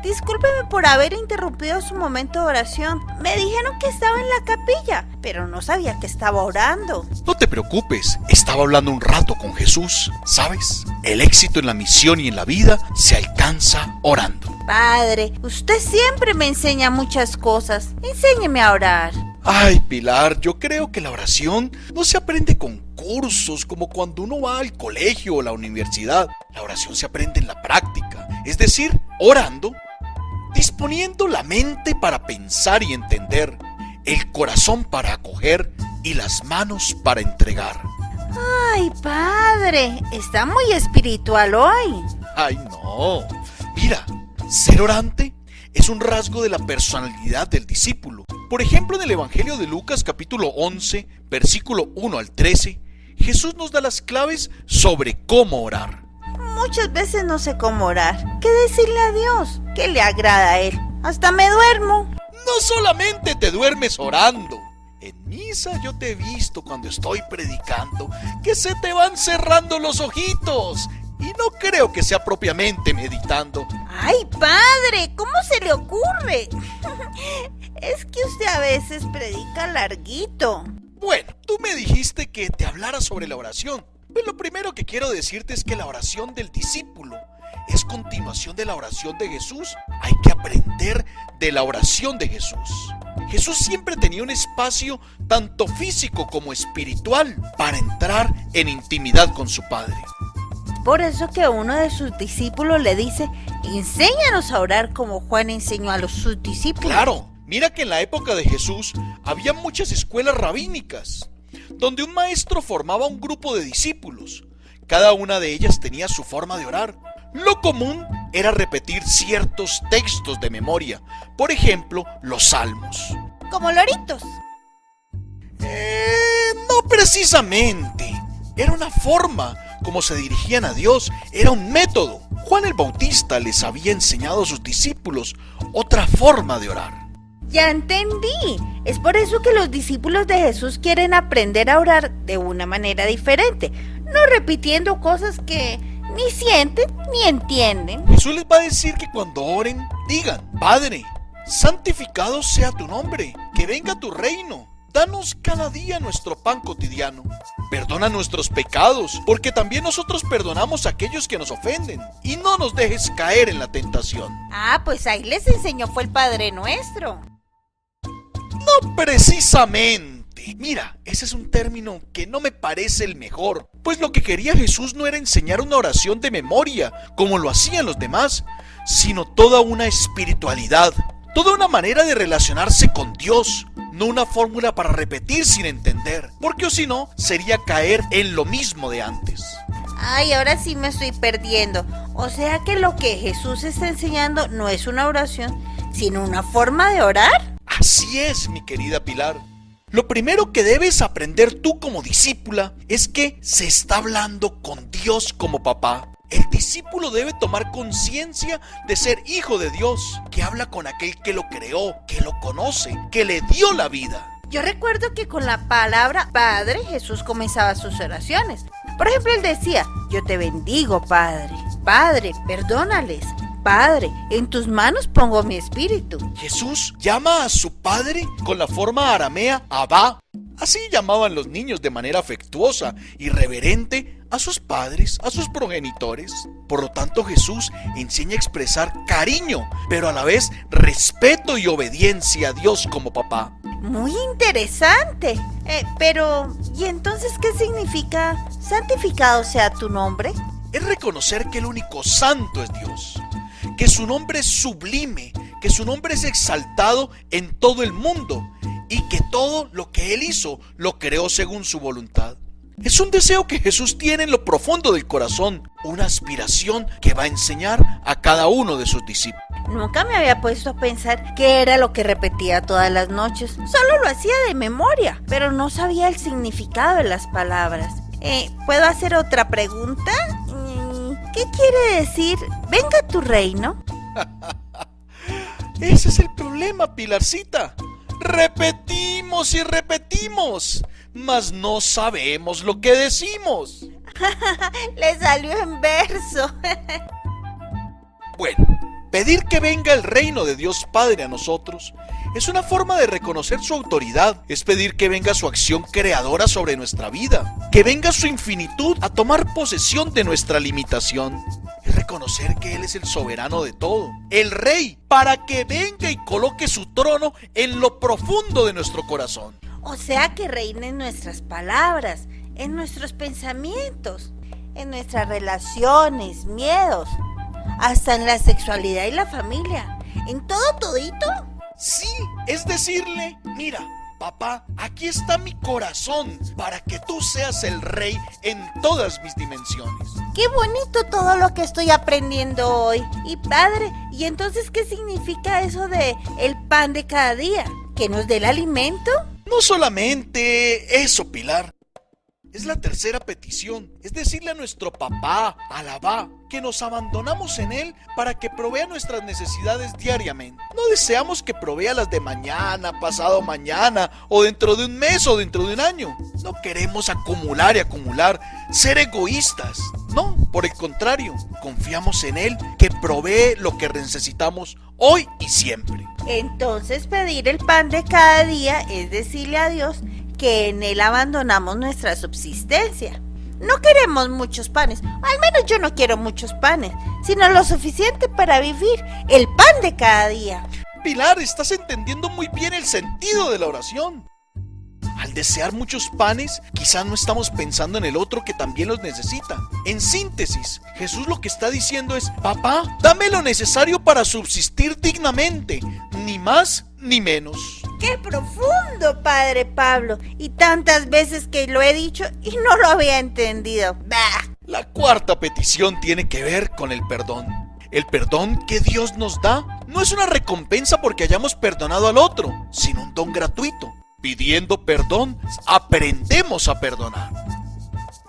discúlpeme por haber interrumpido su momento de oración. Me dijeron que estaba en la capilla, pero no sabía que estaba orando. No te preocupes, estaba hablando un rato con Jesús. ¿Sabes? El éxito en la misión y en la vida se alcanza orando. Padre, usted siempre me enseña muchas cosas. Enséñeme a orar. Ay, Pilar, yo creo que la oración no se aprende con cursos como cuando uno va al colegio o la universidad. La oración se aprende en la práctica, es decir, orando, disponiendo la mente para pensar y entender, el corazón para acoger y las manos para entregar. Ay, padre, está muy espiritual hoy. Ay, no. Mira, ser orante es un rasgo de la personalidad del discípulo. Por ejemplo, en el Evangelio de Lucas, capítulo 11, versículo 1 al 13, Jesús nos da las claves sobre cómo orar. Muchas veces no sé cómo orar. ¿Qué decirle a Dios? ¿Qué le agrada a Él? Hasta me duermo. No solamente te duermes orando. En misa yo te he visto cuando estoy predicando que se te van cerrando los ojitos. Y no creo que sea propiamente meditando. ¡Ay, padre! ¿Cómo se le ocurre? Es que usted a veces predica larguito. Bueno, tú me dijiste que te hablara sobre la oración. Pues lo primero que quiero decirte es que la oración del discípulo es continuación de la oración de Jesús. Hay que aprender de la oración de Jesús. Jesús siempre tenía un espacio tanto físico como espiritual para entrar en intimidad con su Padre. Por eso que uno de sus discípulos le dice: enséñanos a orar como Juan enseñó a sus discípulos. Claro, mira que en la época de Jesús había muchas escuelas rabínicas, donde un maestro formaba un grupo de discípulos. Cada una de ellas tenía su forma de orar. Lo común era repetir ciertos textos de memoria, por ejemplo, los salmos. Como loritos. No precisamente. Era una forma como se dirigían a Dios, era un método. Juan el Bautista les había enseñado a sus discípulos otra forma de orar. Ya entendí. Es por eso que los discípulos de Jesús quieren aprender a orar de una manera diferente, no repitiendo cosas que ni sienten ni entienden. Jesús les va a decir que cuando oren, digan: Padre, santificado sea tu nombre, que venga tu reino. Danos cada día nuestro pan cotidiano. Perdona nuestros pecados, porque también nosotros perdonamos a aquellos que nos ofenden. Y no nos dejes caer en la tentación. Ah, pues ahí les enseñó fue el Padre Nuestro. No precisamente. Mira, ese es un término que no me parece el mejor, pues lo que quería Jesús no era enseñar una oración de memoria, como lo hacían los demás, sino toda una espiritualidad, toda una manera de relacionarse con Dios. No una fórmula para repetir sin entender, porque o si no, sería caer en lo mismo de antes. Ay, ahora sí me estoy perdiendo. O sea que lo que Jesús está enseñando no es una oración, sino una forma de orar. Así es, mi querida Pilar. Lo primero que debes aprender tú como discípula es que se está hablando con Dios como papá. El discípulo debe tomar conciencia de ser hijo de Dios, que habla con aquel que lo creó, que lo conoce, que le dio la vida. Yo recuerdo que con la palabra Padre Jesús comenzaba sus oraciones. Por ejemplo, él decía: yo te bendigo, Padre. Padre, perdónales. Padre, en tus manos pongo mi espíritu. Jesús llama a su Padre con la forma aramea Abba. Así llamaban los niños de manera afectuosa y reverente a sus padres, a sus progenitores. Por lo tanto, Jesús enseña a expresar cariño, pero a la vez respeto y obediencia a Dios como papá. Muy interesante. Pero, ¿y entonces qué significa santificado sea tu nombre? Es reconocer que el único santo es Dios, que su nombre es sublime, que su nombre es exaltado en todo el mundo y que todo lo que Él hizo lo creó según su voluntad. Es un deseo que Jesús tiene en lo profundo del corazón, una aspiración que va a enseñar a cada uno de sus discípulos. Nunca me había puesto a pensar qué era lo que repetía todas las noches. Solo lo hacía de memoria, pero no sabía el significado de las palabras. ¿Puedo hacer otra pregunta? ¿Qué quiere decir venga tu reino? Ese es el problema, Pilarcita. Repetimos y repetimos, mas no sabemos lo que decimos. Le salió en verso. Bueno, Pedir que venga el reino de Dios Padre a nosotros es una forma de reconocer su autoridad, es pedir que venga su acción creadora sobre nuestra vida, que venga su infinitud a tomar posesión de nuestra limitación. Es reconocer que Él es el soberano de todo, el Rey, para que venga y coloque su trono en lo profundo de nuestro corazón. O sea, que reine en nuestras palabras, en nuestros pensamientos, en nuestras relaciones, miedos, hasta en la sexualidad y la familia, en todo todito. Sí, es decirle, mira, papá, aquí está mi corazón para que tú seas el rey en todas mis dimensiones. Qué bonito todo lo que estoy aprendiendo hoy. Y padre, ¿y entonces qué significa eso de el pan de cada día? ¿Que nos dé el alimento? No solamente eso, Pilar. Es la tercera petición, es decirle a nuestro papá, Alabá, que nos abandonamos en Él para que provea nuestras necesidades diariamente. No deseamos que provea las de mañana, pasado mañana, o dentro de un mes o dentro de un año. No queremos acumular y acumular, ser egoístas. No, por el contrario, confiamos en Él que provee lo que necesitamos hoy y siempre. Entonces pedir el pan de cada día es decirle a Dios que en Él abandonamos nuestra subsistencia. No queremos muchos panes, al menos yo no quiero muchos panes, sino lo suficiente para vivir, el pan de cada día. Pilar, estás entendiendo muy bien el sentido de la oración. Al desear muchos panes, quizás no estamos pensando en el otro que también los necesita. En síntesis, Jesús lo que está diciendo es: papá, dame lo necesario para subsistir dignamente, ni más ni menos. ¡Qué profundo, Padre Pablo! Y tantas veces que lo he dicho y no lo había entendido. ¡Bah! La cuarta petición tiene que ver con el perdón. El perdón que Dios nos da no es una recompensa porque hayamos perdonado al otro, sino un don gratuito. Pidiendo perdón, aprendemos a perdonar.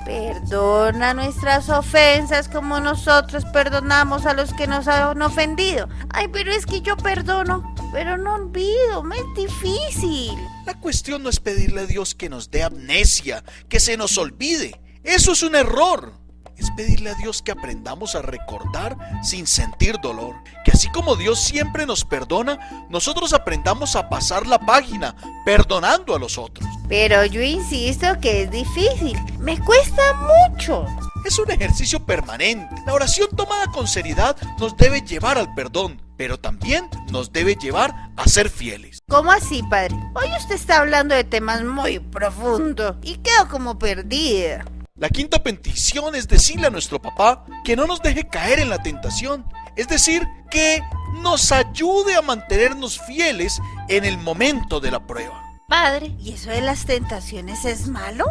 Perdona nuestras ofensas como nosotros perdonamos a los que nos han ofendido. Ay, pero es que yo perdono, pero no olvido, me es difícil. La cuestión no es pedirle a Dios que nos dé amnesia, que se nos olvide. Eso es un error. Es pedirle a Dios que aprendamos a recordar sin sentir dolor. Que así como Dios siempre nos perdona, nosotros aprendamos a pasar la página, perdonando a los otros. Pero yo insisto que es difícil, me cuesta mucho. Es un ejercicio permanente. La oración tomada con seriedad nos debe llevar al perdón, pero también nos debe llevar a ser fieles. ¿Cómo así, padre? Hoy usted está hablando de temas muy profundos y quedo como perdida. La quinta petición es decirle a nuestro papá que no nos deje caer en la tentación, es decir, que nos ayude a mantenernos fieles en el momento de la prueba. Padre, ¿y eso de las tentaciones es malo?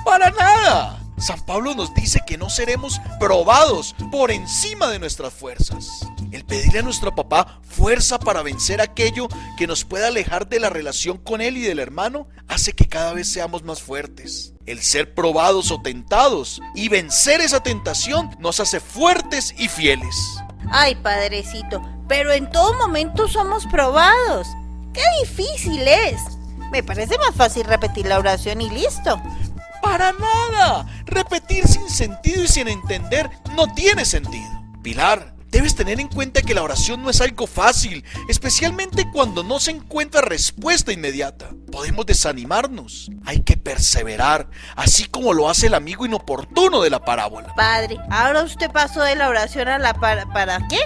¡Para nada! San Pablo nos dice que no seremos probados por encima de nuestras fuerzas. El pedirle a nuestro papá fuerza para vencer aquello que nos pueda alejar de la relación con él y del hermano hace que cada vez seamos más fuertes. El ser probados o tentados y vencer esa tentación nos hace fuertes y fieles. Ay, padrecito, pero en todo momento somos probados. ¡Qué difícil es! Me parece más fácil repetir la oración y listo. ¡Para nada! Repetir sin sentido y sin entender no tiene sentido. Pilar, debes tener en cuenta que la oración no es algo fácil, especialmente cuando no se encuentra respuesta inmediata. Podemos desanimarnos. Hay que perseverar, así como lo hace el amigo inoportuno de la parábola. Padre, ahora usted pasó de la oración a la ¿para qué?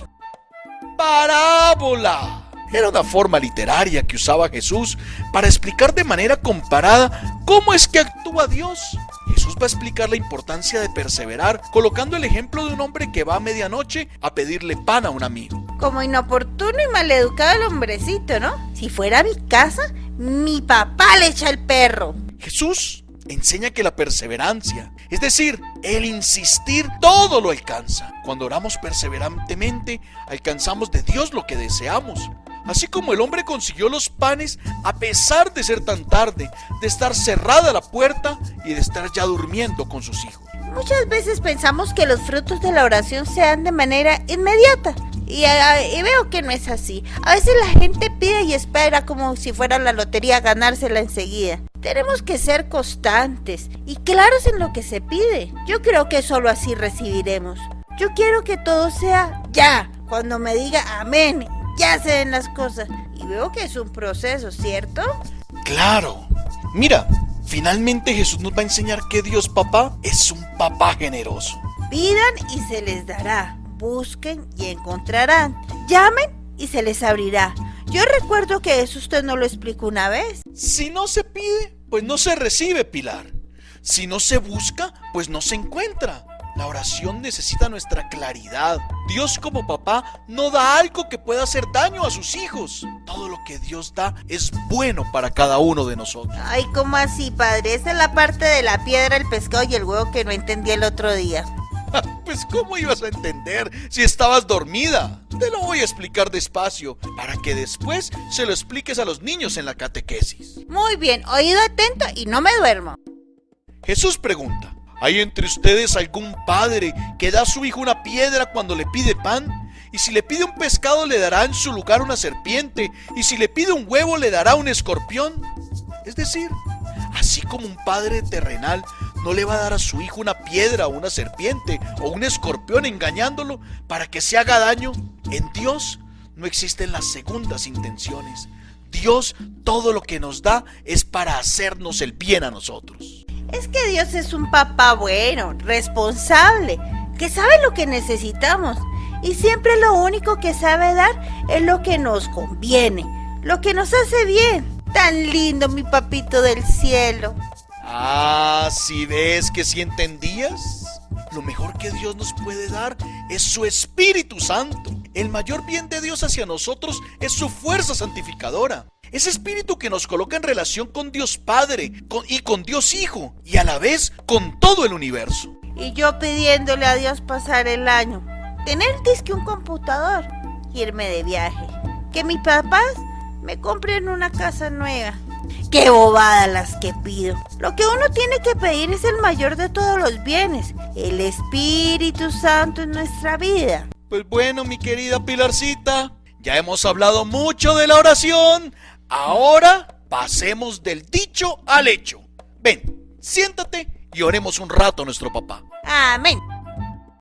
¡Parábola! Era una forma literaria que usaba Jesús para explicar de manera comparada cómo es que actúa Dios. Jesús va a explicar la importancia de perseverar, colocando el ejemplo de un hombre que va a medianoche a pedirle pan a un amigo. Como inoportuno y maleducado el hombrecito, ¿no? Si fuera a mi casa, mi papá le echa el perro. Jesús enseña que la perseverancia, es decir, el insistir, todo lo alcanza. Cuando oramos perseverantemente, alcanzamos de Dios lo que deseamos. Así como el hombre consiguió los panes a pesar de ser tan tarde, de estar cerrada la puerta y de estar ya durmiendo con sus hijos. Muchas veces pensamos que los frutos de la oración se dan de manera inmediata y veo que no es así. A veces la gente pide y espera como si fuera la lotería ganársela enseguida. Tenemos que ser constantes y claros en lo que se pide. Yo creo que solo así recibiremos. Yo quiero que todo sea ya, cuando me diga amén, ya se den las cosas. Y veo que es un proceso, ¿cierto? Claro. Mira, finalmente Jesús nos va a enseñar que Dios Papá es un papá generoso. Pidan y se les dará, busquen y encontrarán, llamen y se les abrirá. Yo recuerdo que eso usted nos lo explicó una vez. Si no se pide, pues no se recibe, Pilar. Si no se busca, pues no se encuentra. La oración necesita nuestra claridad. Dios como papá no da algo que pueda hacer daño a sus hijos. Todo lo que Dios da es bueno para cada uno de nosotros. Ay, ¿cómo así, padre? Esa es la parte de la piedra, el pescado y el huevo que no entendí el otro día. Pues ¿cómo ibas a entender si estabas dormida? Te lo voy a explicar despacio para que después se lo expliques a los niños en la catequesis. Muy bien, oído atento y no me duermo. Jesús pregunta: ¿hay entre ustedes algún padre que da a su hijo una piedra cuando le pide pan? Y si le pide un pescado le dará en su lugar una serpiente, y si le pide un huevo le dará un escorpión. Es decir, así como un padre terrenal no le va a dar a su hijo una piedra o una serpiente o un escorpión engañándolo para que se haga daño, en Dios no existen las segundas intenciones. Dios todo lo que nos da es para hacernos el bien a nosotros. Es que Dios es un papá bueno, responsable, que sabe lo que necesitamos y siempre lo único que sabe dar es lo que nos conviene, lo que nos hace bien. Tan lindo, mi papito del cielo. Ah, ¿sí ves que sí entendías? Lo mejor que Dios nos puede dar es su Espíritu Santo. El mayor bien de Dios hacia nosotros es su fuerza santificadora. Ese espíritu que nos coloca en relación con Dios Padre y con Dios Hijo y a la vez con todo el universo. Y yo pidiéndole a Dios pasar el año, tener disque un computador, irme de viaje, que mis papás me compren una casa nueva. ¡Qué bobadas las que pido! Lo que uno tiene que pedir es el mayor de todos los bienes, el Espíritu Santo en nuestra vida. Pues bueno, mi querida Pilarcita, ya hemos hablado mucho de la oración. Ahora pasemos del dicho al hecho. Ven, siéntate y oremos un rato a nuestro papá. Amén.